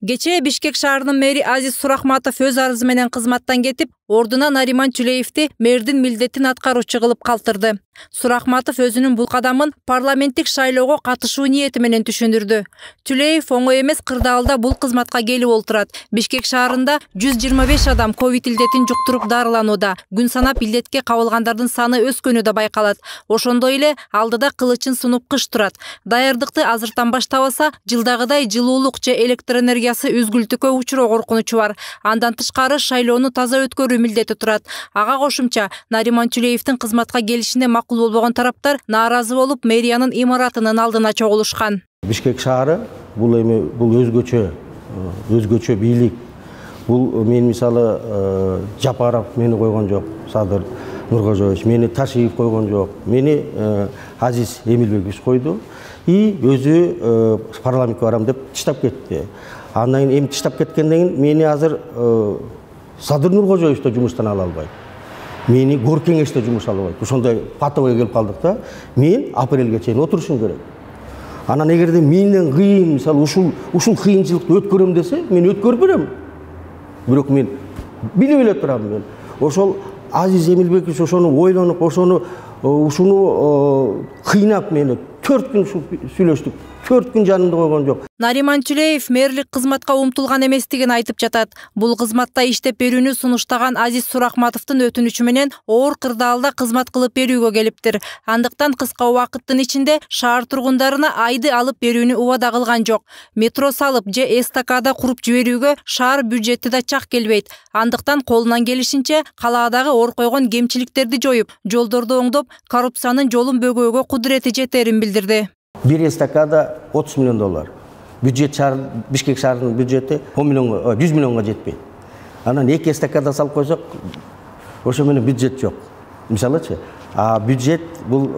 Кечээ Бишкек шаарынын мэри Азиз Сурахматов өз арызы менен кызматтан кетип, ордуна Нариман Тюлеевди мэрдин милдетин аткаруучу кылып калтырды. Сурахматов өзүнүн бул кадамын парламенттик шайлоого катышуу ниети менен түшүндүрдү. Тюлеев оңой эмес кырдаалда бул кызматка келип олтурат. Бишкек шаарында 125 адам ковид илдетин жуктуруп дарыланууда. Күн санап илдетке кабылгандардын саны өскөнү да байкалат. Ошондой эле алдыда кылычын сунуп кыш турат. Даярдыкты азыртан баштабаса, жылдагыдай жылуулук же электр энергиясы үзгүлтүккө учуроо коркунучу бар. Андан тышкары шайлоону таза өткөрүү милдети турат. Ага кошумча Нариман Тюлеевдин кызматка келишине макул болбогон тараптар нааразы болуп мэриянын имаратынын алдына чогулушкан. Бишкек шаары бул өзгөчө бийлик. Бул мен мисалы Жапаров мени койгон жок, Садыр Нуркожоевич мени Ташиев койгон жок. Мени Азиз Эмилбекович койду. И өзү парламентке барам деп тыштап кетти. Андан кийин эми тыштап кеткенден кийин мени азыр Садыр Нуркожоевич да жумуштан ала албайт. Мени Гор кеңеште жумуш ала албайт. Ошондой патовой келип калдык да. Мен апрелге чейин отурушум керек. Анан эгерде менден кыйын, мисалы ушул кыйынчылыкты өткөрөм десе, мен өткөрүп берем. Бирок мен билип эле турам мен. Ошол Азиз Эмилбекович ошону ойлонуп, ушуну кыйнап мени 4 күн сүйлөштүк. 4 күн жанымда койгон жок. Нариман Тюлеев мэрлик кызматка умтулган эместигин айтып жатат. Бул кызматта иштеп берүүнү сунуштаган Азиз Сурахматовдун өтүнүчү менен оор кырдаалда кызмат кылып берүүгө келиптир. Андыктан кыска убакыттын ичинде шаар тургундарына айды алып берүүнү убада кылган жок. Метро салып же эстакада куруп жиберүүгө шаар бюджети да чак келбейт. Андыктан колунан келишинче калаадагы оор койгон кемчиликтерди жоюп, жолдорду оңдоп, коррупциянын жолун бөгөөгө кудурети жетерин билдирди. Bir estakada 30 milyon dolar. Bishkek şahrının büdjeti 100 milyonga жетпейт. Анан 2 estakada салып койсок, ошо менен бюджет жок. Мисалычы, бюджет бул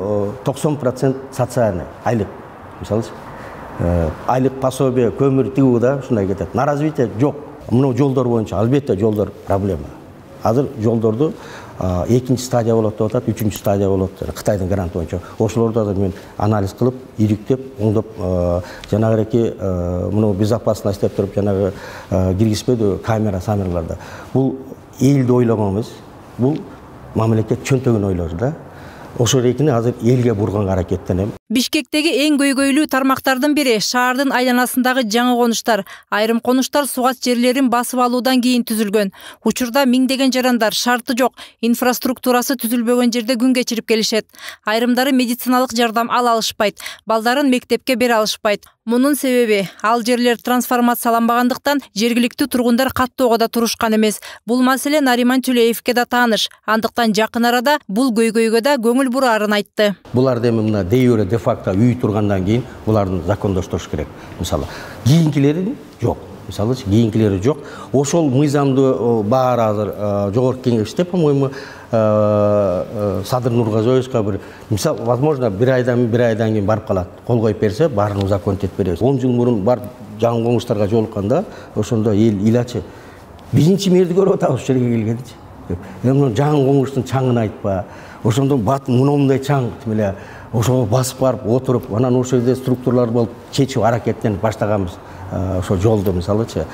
90% социальный, айлык. Мисалычы, айлык пособие, көмүр тигүү да ушундай кетет. На развитие жок. Мына жолдор боюнча албетте жолдор проблема. Азыр жолдорду экинчи стадия болот деп атат, үчүнчү стадия болот. Кытайдын гранты боюнча. Ошолорду азыр мен анализ кылып, иликтеп, оңдоп, жанагы мына безопасность деп туруп, жанагы киргизбеди камераларда. Бул элди ойлогон эмес, бул мамлекет чөнтөгүн ойлоду да. Ошо рекини азыр элге бурганга аракеттенем. Бишкектеги эң көйгөйлүү тармактардын бири шаардын айланасындагы жаңы конуштар. Айрым конуштар сугат жерлерин басып алуудан кийин түзүлгөн. Учурда миңдеген жарандар шарты жок, инфраструктурасы түзүлбөгөн жерде күн кечирип келишет. Айрымдары медициналык жардам ала алышпайт, балдарын мектепке бере алышпайт. Мунун себеби ал жерлер трансформацияланбагандыктан жергиликтүү тургундар каттоого да турушкан эмес. Бул маселе Нариман Тюлеевке да тааныш. Андыктан жакын арада бул көйгөйгө да көңүл бурарын айтты. Булар эми мына де факто үй тургандан кийин булардын закондоштуруш керек. Мисалы, кийинкилери жок. Мисалы, кийинкилери жок. Ошол мыйзамды баары азыр жогорку кеңеште, по-моему, Садыр Нуркожоевичке бир, мисалы, возможно, bir aydan кийин барып калат. Кол коюп берсе, баарын узаконтетип беребиз. 10 жыл мурун бар жаңы коңуштарга жолукканда, ошондо эл илачы. Биринчи мэрди көрүп атабыз ушул жерге келгенчи. Эми жаңы коңуштун чаңын айтпа. Ошондон бат мындай чаң эле ошого басып барып отуруп, анан ошол жерде структуралар болуп чечип аракеттенип баштаганбыз. Ошо жолду мисалычы.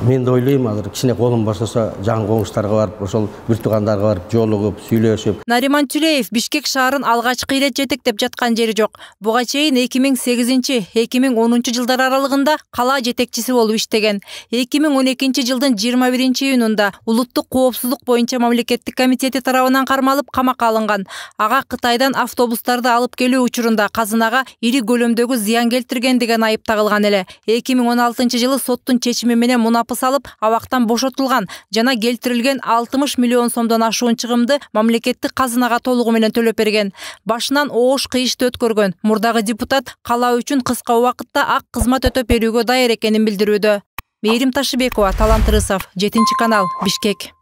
Мен да ойлойм, азыр кичине колум бошосо жаңы коңуштарга барып, ошол бир туугандарга барып жолугуп, сүйлөшүп. Нариман Тюлеев Бишкек шаарын алгачкы ирет жетектеп жаткан жери жок. Буга чейин 2008-2010 жылдар аралыгында кала жетекчиси болуп иштеген. 2012 жылдын 21-июнунда улуттук коопсуздук боюнча мамлекеттик комитети тарабынан кармалып камакка алынган. Ага Кытайдан автобустарды алып келүү учурунда казынага ири көлөмдөгү зыян келтирген деген айып тагылган эле. 2016 жылы соттун чечими менен мунапыс алып, абактан бошотулган жана келтирилген 60 миллион сомдон ашуун чыгымды мамлекеттик казынага толугу менен төлөп берген. Башынан оош кыйышты өткөргөн мурдагы депутат кала үчүн кыска убакытта ак кызмат өтөп берүүгө даяр экенин билдирүүдө. Мээрим Ташыбекова, Талант Рысов, 7 канал, Бишкек.